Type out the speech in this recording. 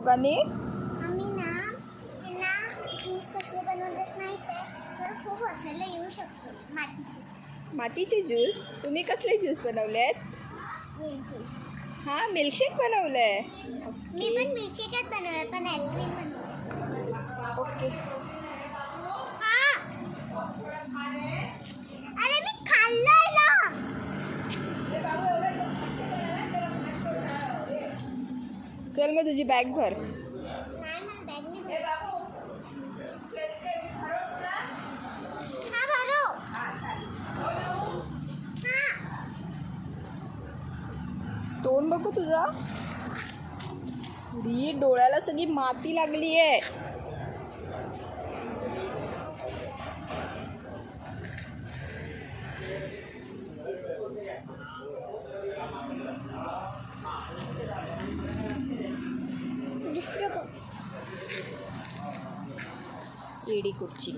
लोकांनी? आम्ही ना ज्यूस कसले बनवतात माहिती आहे, तर खूप हसायला येऊ शकतो. मातीचे ज्यूस? तुम्ही कसले ज्यूस बनवले आहेत? मिल्कशेक. हां, मिल्कशेक बनवलं आहे. मी पण मिल्कशेकच बनवलं, पण आईस्क्रीम बनवलं. ओके. हा, अरे मी खाल्लंय ना. चल मग तुझी बॅग भर. नाही, मला बॅग नाही भरायची. हा, भरो. हा. तोंड बघू तुझा. डोळ्याला सगळी माती लागली आहे. दुसरं बघ. एडी कुर्ची.